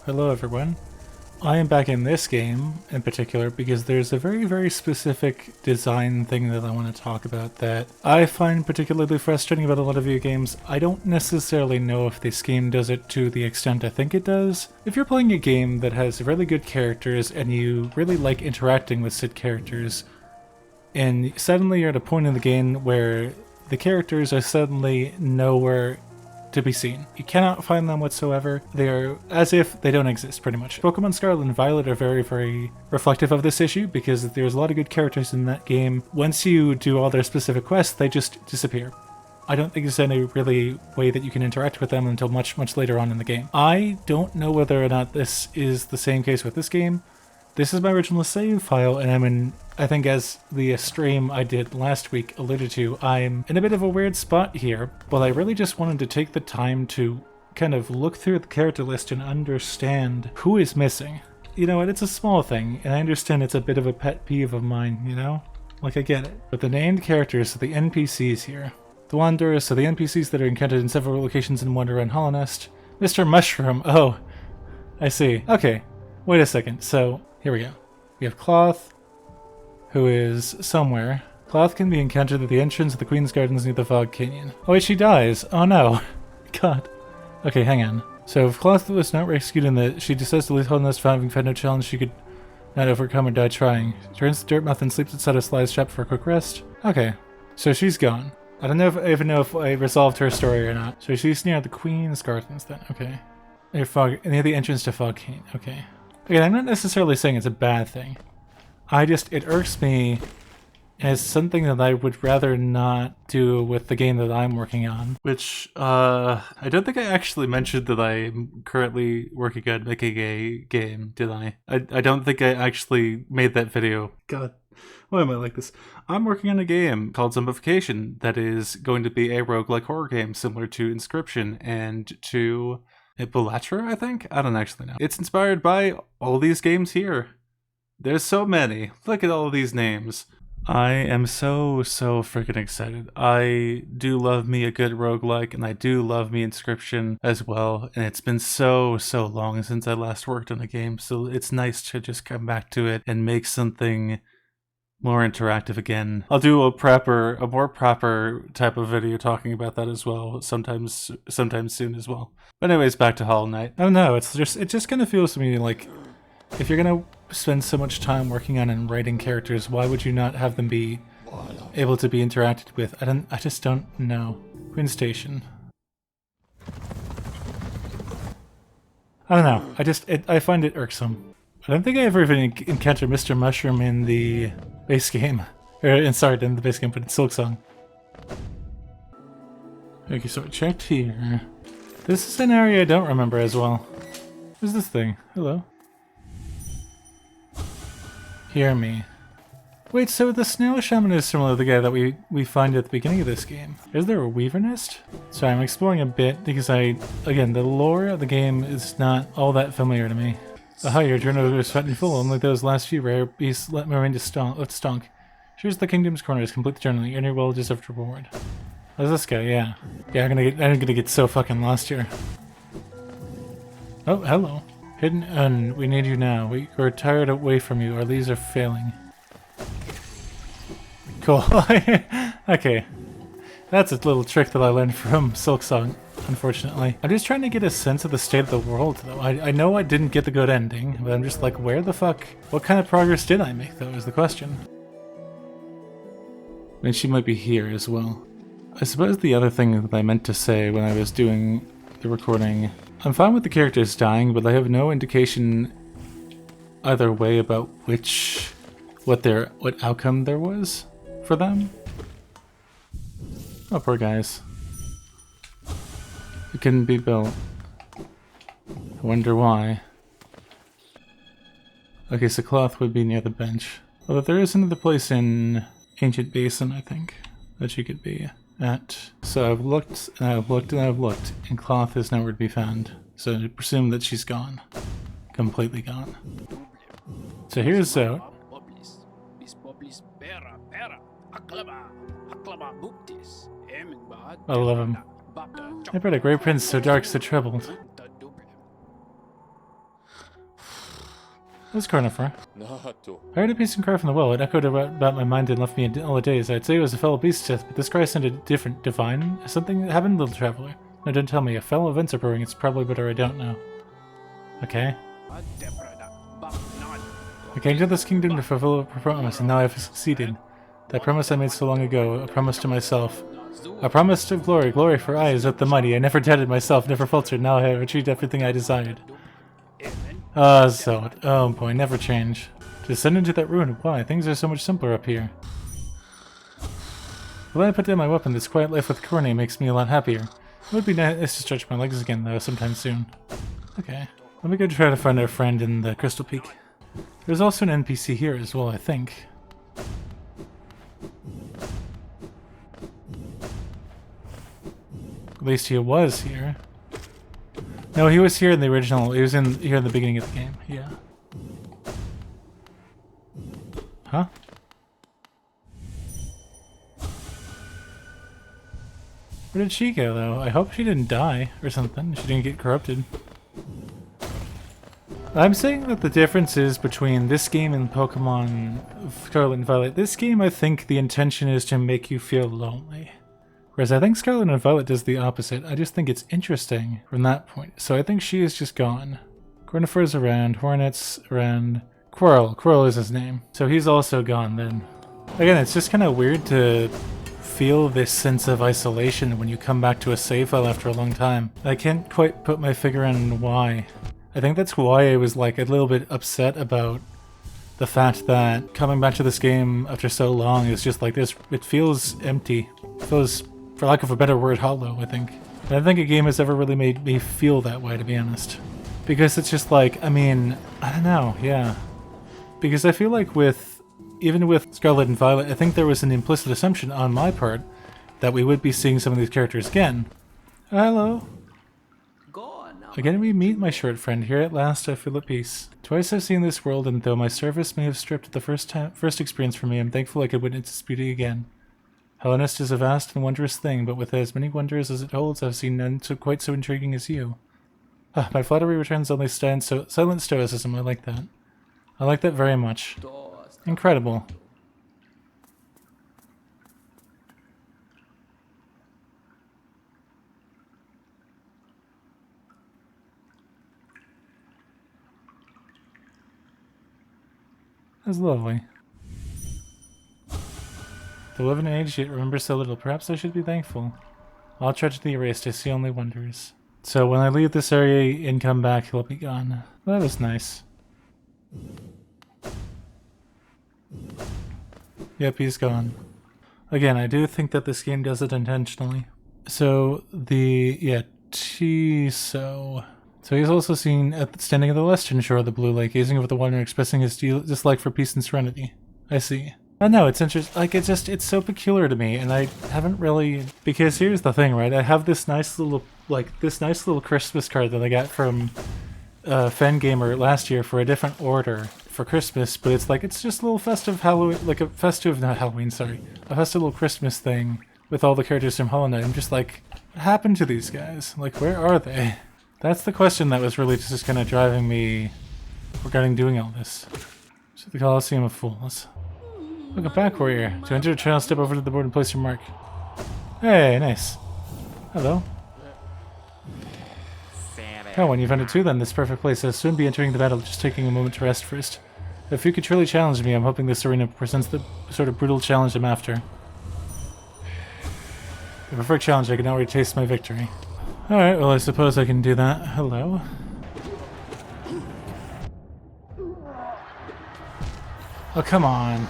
Hello everyone. I am back in this game in particular because there's a very specific design thing that I want to talk about that I find particularly frustrating about a lot of video games. I don't necessarily know if this game does it to the extent I think it does. If you're playing a game that has really good characters and you really like interacting with said characters, and suddenly you're at a point in the game where the characters are suddenly nowhere to be seen. You cannot find them whatsoever. They are as if they don't exist, pretty much. Pokemon Scarlet and Violet are very reflective of this issue because there's a lot of good characters in that game. Once you do all their specific quests, they just disappear. I don't think there's any really way that you can interact with them until much later on in the game. I don't know whether or not this is the same case with this game. This is my original save file, and I'm in, I think as the stream I did last week alluded to, I'm in a bit of a weird spot here, but I really just wanted to take the time to kind of look through the character list and understand who is missing. You know what, it's a small thing, and I understand it's a bit of a pet peeve of mine, you know? Like, I get it. But the named characters are the NPCs here. The Wanderers are the NPCs that are encountered in several locations in Wonder and Hollow Nest. Mr. Mushroom, oh, I see. Okay, wait a second, so here we go. We have Cloth, who is somewhere. Cloth can be encountered at the entrance of the Queen's Gardens near the Fog Canyon. Oh wait, she dies! Oh no! God. Okay, hang on. So if Cloth was not rescued in the... She decides to leave Hollow Nest having found no challenge she could not overcome or die trying. She turns to Dirtmouth and sleeps inside a Sly's shop for a quick rest. Okay, so she's gone. I don't know if I even know if I resolved her story or not. So she's near the Queen's Gardens then, okay. Near the entrance to Fog Canyon, okay. Again, I'm not necessarily saying it's a bad thing. It irks me as something that I would rather not do with the game that I'm working on. Which, I don't think I actually mentioned that I'm currently working on making a game, did I? I don't think I actually made that video. God, why am I like this? I'm working on a game called Zombification that is going to be a roguelike horror game similar to Inscription and to... Epilatra, I think? I don't actually know. It's inspired by all these games here. There's so many. Look at all of these names. I am so freaking excited. I do love me a good roguelike, and I do love me Inscription as well. And it's been so long since I last worked on a game, so it's nice to just come back to it and make something more interactive again. I'll do a more proper type of video talking about that as well, sometime soon as well. But anyways, back to Hollow Knight. I don't know, it just kind of feels to me like if you're gonna spend so much time working on and writing characters, why would you not have them be able to be interacted with? I just don't know. Queen Station. I don't know. I find it irksome. I don't think I ever even encountered Mr. Mushroom in the base game. Sorry, in the base game, but in Silksong. Okay, so I checked here. This is an area I don't remember as well. What's this thing? Hello. Hear me. Wait, so the Snail Shaman is similar to the guy that we find at the beginning of this game. Is there a Weaver Nest? Sorry, I'm exploring a bit because again, the lore of the game is not all that familiar to me. Aha, your journal is fat and full, unlike those last few rare beasts let me remain to stonk. Here's the Kingdom's Corners, complete the journal, earn your well-deserved reward. What's this guy? Yeah. Yeah, I'm gonna get so fucking lost here. Oh, hello. Hidden Un, we need you now. We're tired away from you, our leaves are failing. Cool. Okay. That's a little trick that I learned from Silksong, unfortunately. I'm just trying to get a sense of the state of the world, though. I know I didn't get the good ending, but I'm just like, where the fuck? What kind of progress did I make, though, is the question. And she might be here as well. I suppose the other thing that I meant to say when I was doing the recording, I'm fine with the characters dying, but I have no indication either way about what outcome there was for them. Oh, poor guys. It couldn't be built. I wonder why. Okay, so Cloth would be near the bench. Although there is another place in Ancient Basin, I think, that she could be at. So I've looked, and I've looked, and I've looked, and Cloth is nowhere to be found. So I presume that she's gone. Completely gone. So here's Zote. I love him. I bred a great prince, so dark, so troubled. This Carnifer. I heard a beast cry from the well. It echoed about my mind and left me in all a daze. I'd say it was a fellow beast's death, but this cry sounded different, divine. Something happened, little traveler. No, don't tell me. If fellow events are brewing, it's probably better I don't know. Okay. I came to this kingdom to fulfill a promise, and now I have succeeded. That promise I made so long ago, a promise to myself. A promise of glory, glory for I is with the mighty. I never doubted myself, never faltered. Now I have achieved everything I desired. Oh boy, never change. Descend into that ruin, why? Things are so much simpler up here. Well, I put down my weapon. This quiet life with Hornet makes me a lot happier. It would be nice to stretch my legs again, though, sometime soon. Okay. Let me go try to find our friend in the Crystal Peak. There's also an NPC here as well, I think. At least he was here. No, he was here in the original. He was here in the beginning of the game. Yeah. Huh? Where did she go, though? I hope she didn't die or something. She didn't get corrupted. I'm saying that the difference is between this game and Pokemon Scarlet and Violet. This game, I think the intention is to make you feel lonely. Whereas I think Scarlet and Violet does the opposite. I just think it's interesting from that point. So I think she is just gone. Cornifer's around, Hornet's around, Quirrell is his name. So he's also gone then. Again, it's just kind of weird to feel this sense of isolation when you come back to a save file after a long time. I can't quite put my finger on why. I think that's why I was like a little bit upset about the fact that coming back to this game after so long is just like this. It feels empty. It feels, for lack of a better word, hollow, I think. I don't think a game has ever really made me feel that way, to be honest. Because it's just like, I mean, I don't know, yeah. Because I feel like even with Scarlet and Violet, I think there was an implicit assumption on my part that we would be seeing some of these characters again. Hello. Again we meet, my short friend. Here at last I feel at peace. Twice I've seen this world, and though my service may have stripped the first experience from me, I'm thankful I could witness its beauty again. Hellenist is a vast and wondrous thing, but with as many wonders as it holds, I've seen none quite so intriguing as you. My flattery returns only silent stoicism. I like that. I like that very much. Incredible. That's lovely. The live in an age yet remember so little. Perhaps I should be thankful. All tragedy erased, I see only wonders. So when I leave this area and come back, he'll be gone. Well, that was nice. Yep, he's gone. Again, I do think that this game does it intentionally. So So he's also seen standing at the western shore of the Blue Lake, gazing over the water and expressing his dislike for peace and serenity. I see. I know, it's interesting. Like, it's so peculiar to me, and I haven't really... Because here's the thing, right? I have this nice little Christmas card that I got from Fangamer last year for a different order for Christmas, but it's just a little festive Halloween, a festive little Christmas thing with all the characters from Hollow Knight. I'm just like, what happened to these guys? Like, where are they? That's the question that was really just kind of driving me regarding doing all this. So the Colosseum of Fools. Welcome back, warrior. To enter a trail, step over to the board and place your mark. Hey, nice. Hello. Oh, when you found it too, then this perfect place. I'll soon be entering the battle, just taking a moment to rest first. If you could truly challenge me, I'm hoping this arena presents the sort of brutal challenge I'm after. The perfect challenge, I can already taste my victory. Alright, well I suppose I can do that. Hello. Oh, come on.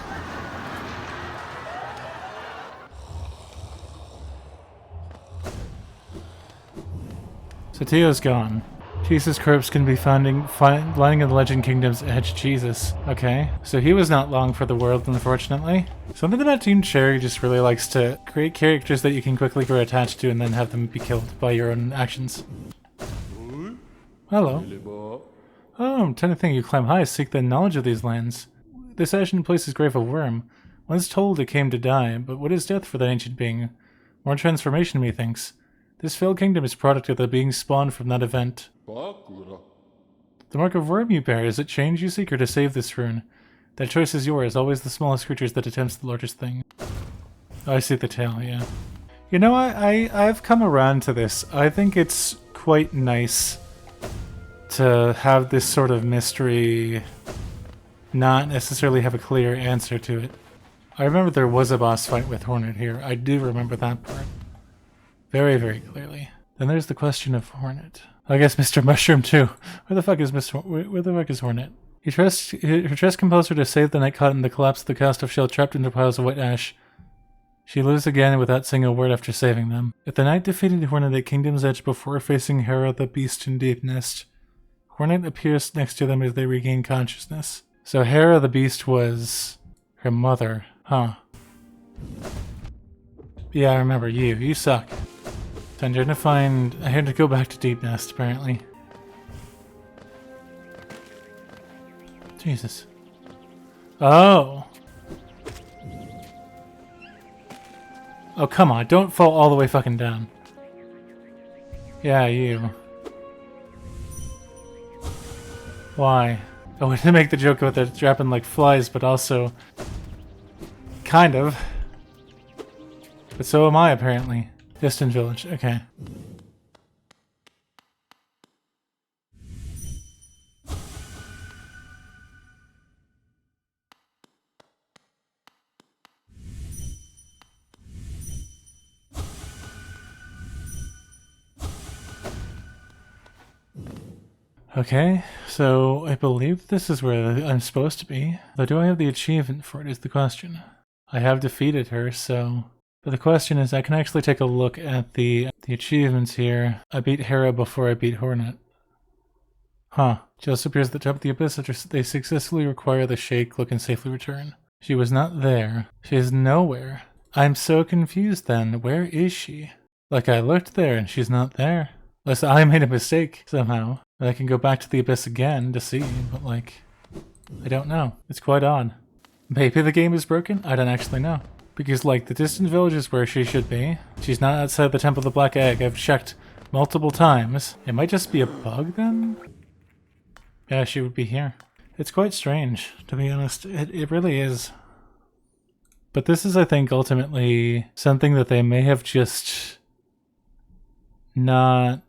So Teo's gone. Jesus' corpse can be lying in the Legend Kingdom's edge. Jesus. Okay. So he was not long for the world, unfortunately. Something about Team Cherry just really likes to create characters that you can quickly grow attached to and then have them be killed by your own actions. Hello. Oh, I'm trying to think. You climb high, seek the knowledge of these lands. This ancient place is grave of worm. Once told it came to die, but what is death for that ancient being? More transformation, methinks. This failed kingdom is product of the being spawned from that event. The mark of worm you bear, is it change you seek or to save this rune? That choice is yours, always the smallest creatures that attempts the largest thing. Oh, I see the tail, yeah. You know what, I've come around to this. I think it's quite nice to have this sort of mystery not necessarily have a clear answer to it. I remember there was a boss fight with Hornet here. I do remember that part. Very, very clearly. Then there's the question of Hornet. I guess Mr. Mushroom too. Where the fuck is where the fuck is Hornet? Her trust compels her to save the night caught in the collapse of the cast of shell trapped into piles of white ash. She lives again without saying a word after saving them. If the knight defeated Hornet at Kingdom's Edge before facing Hera the Beast in Deep Nest, Hornet appears next to them as they regain consciousness. So Hera the Beast was her mother, huh? Yeah, I remember you. You suck. So I'm trying to find... I had to go back to Deep Nest, apparently. Jesus. Oh! Oh, come on. Don't fall all the way fucking down. Yeah, you. Why? Oh, I didn't make the joke about they're dropping like flies, but also... kind of. But so am I, apparently. Distant village. Okay. Okay, so I believe this is where I'm supposed to be. Though do I have the achievement for it is the question. I have defeated her, so... But the question is, I can actually take a look at the achievements here. I beat Hera before I beat Hornet. Huh. Just appears at the top of the abyss after they successfully require the shake, look, and safely return. She was not there. She is nowhere. I'm so confused then. Where is she? Like, I looked there and she's not there. Unless I made a mistake somehow. I can go back to the abyss again to see, but like, I don't know. It's quite odd. Maybe the game is broken? I don't actually know. Because like, the distant village is where she should be. She's not outside the Temple of the Black Egg. I've checked multiple times. It might just be a bug then? Yeah, she would be here. It's quite strange, to be honest. It really is. But this is, I think, ultimately something that they may have just not...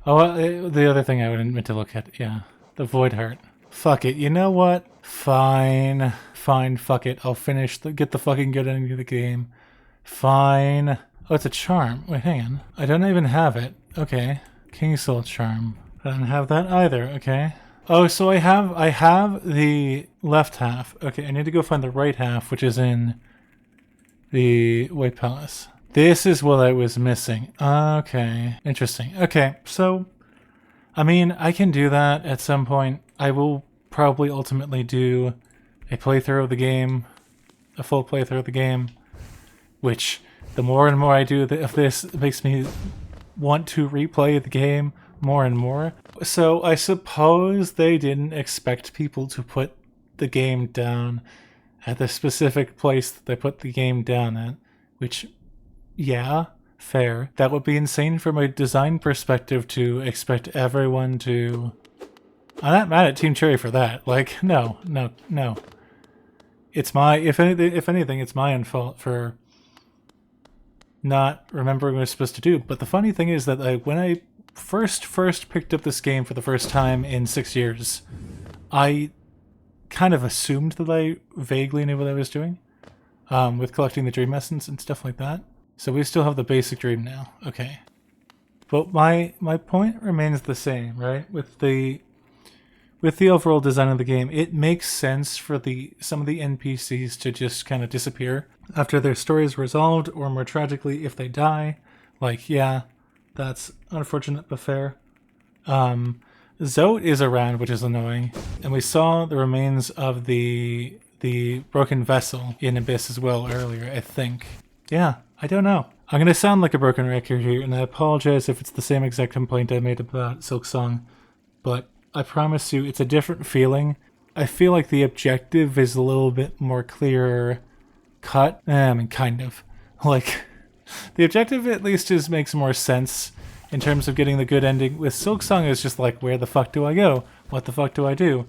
Oh, the other thing I would meant to look at, yeah. The Void Heart. Fuck it, you know what? Fine. Fine, fuck it. I'll finish, get the fucking good ending of the game. Fine. Oh, it's a charm. Wait, hang on. I don't even have it. Okay. King Soul Charm. I don't have that either, okay. Oh, so I have the left half. Okay, I need to go find the right half, which is in the White Palace. This is what I was missing. Okay, interesting. Okay, so, I mean, I can do that at some point. I will probably ultimately do a playthrough of the game, a full playthrough of the game, which the more and more I do of this, it makes me want to replay the game more and more. So I suppose they didn't expect people to put the game down at the specific place that they put the game down at, which, yeah, fair. That would be insane from a design perspective to expect everyone to... I'm not mad at Team Cherry for that. Like, no. It's my, if anything, it's my own fault for not remembering what I was supposed to do. But the funny thing is that when I first picked up this game for the first time in 6 years, I kind of assumed that I vaguely knew what I was doing with collecting the dream essence and stuff like that. So we still have the basic dream now. Okay. But my point remains the same, right? With the overall design of the game, it makes sense for some of the NPCs to just kind of disappear after their story is resolved, or more tragically, if they die. Like, yeah, that's unfortunate but fair. Zote is around, which is annoying, and we saw the remains of the broken vessel in Abyss as well earlier, I think. Yeah, I don't know. I'm gonna sound like a broken record here, and I apologize if it's the same exact complaint I made about Silksong, but I promise you it's a different feeling. I feel like the objective is a little bit more clear cut. I mean, kind of. Like, the objective at least makes more sense in terms of getting the good ending. With Silksong, it's just like, where the fuck do I go? What the fuck do I do?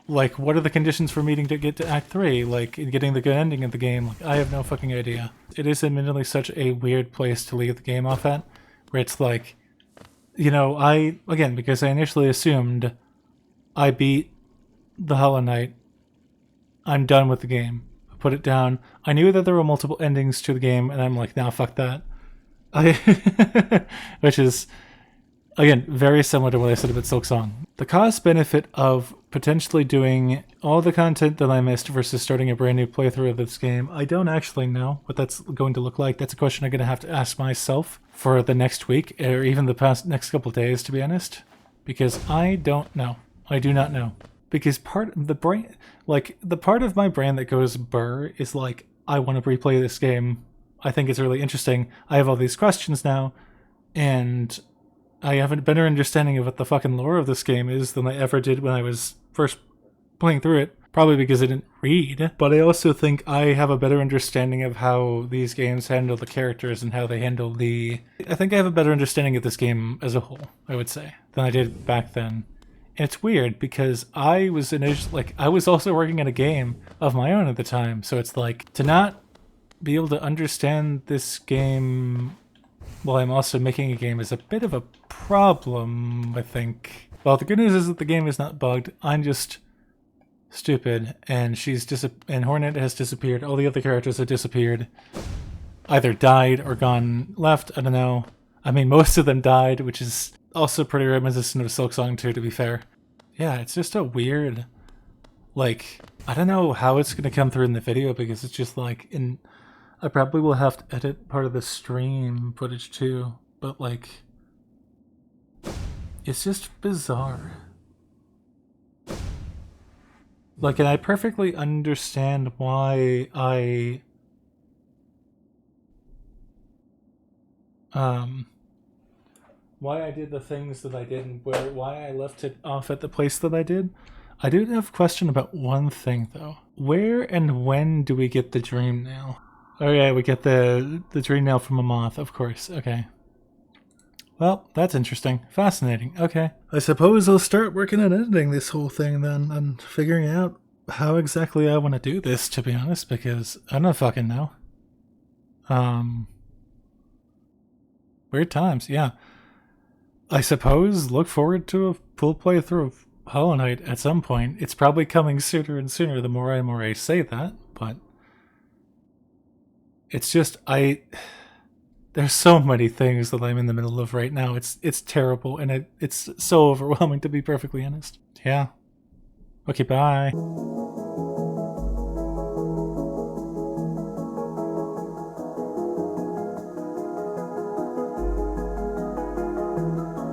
Like, what are the conditions for meeting to get to Act 3? Like, getting the good ending of the game? Like, I have no fucking idea. It is admittedly such a weird place to leave the game off at, where it's like, you know, again, because I initially assumed I beat the Hollow Knight, I'm done with the game. I put it down. I knew that there were multiple endings to the game, and I'm like, nah, fuck that. Which is, again, very similar to what I said about Silk Song. The cost benefit of potentially doing all the content that I missed versus starting a brand new playthrough of this game, I don't actually know what that's going to look like. That's a question I'm going to have to ask myself for the next week, or even the next couple of days, to be honest. Because I don't know. I do not know. Because part of the brain, like, the part of my brain that goes burr is like, I want to replay this game. I think it's really interesting. I have all these questions now, and I have a better understanding of what the fucking lore of this game is than I ever did when I was first playing through it. Probably because I didn't read, but I also think I have a better understanding of how these games handle the characters and how they handle the... I think I have a better understanding of this game as a whole, I would say, than I did back then. And it's weird because I was I was also working on a game of my own at the time, so it's like, to not be able to understand this game while I'm also making a game is a bit of a problem, I think. Well, the good news is that the game is not bugged. I'm just stupid, and and Hornet has disappeared. All the other characters have disappeared. Either died or gone left, I don't know. I mean, most of them died, which is also pretty reminiscent of Silk Song 2, to be fair. Yeah, it's just a weird... Like, I don't know how it's going to come through in the video, because it's just like... I probably will have to edit part of the stream footage too, but like... It's just bizarre. Like, and I perfectly understand why why I did the things that I did and why I left it off at the place that I did. I do have a question about one thing though. Where and when do we get the dream nail? Oh yeah, we get the dream nail from a moth, of course. Okay. Well, that's interesting. Fascinating. Okay. I suppose I'll start working on editing this whole thing then, and figuring out how exactly I want to do this, to be honest, because I don't fucking know. Weird times, yeah. I suppose look forward to a full playthrough of Hollow Knight at some point. It's probably coming sooner and sooner the more and more I say that, but it's just there's so many things that I'm in the middle of right now. It's terrible, and it's so overwhelming, to be perfectly honest. Yeah. Okay, bye.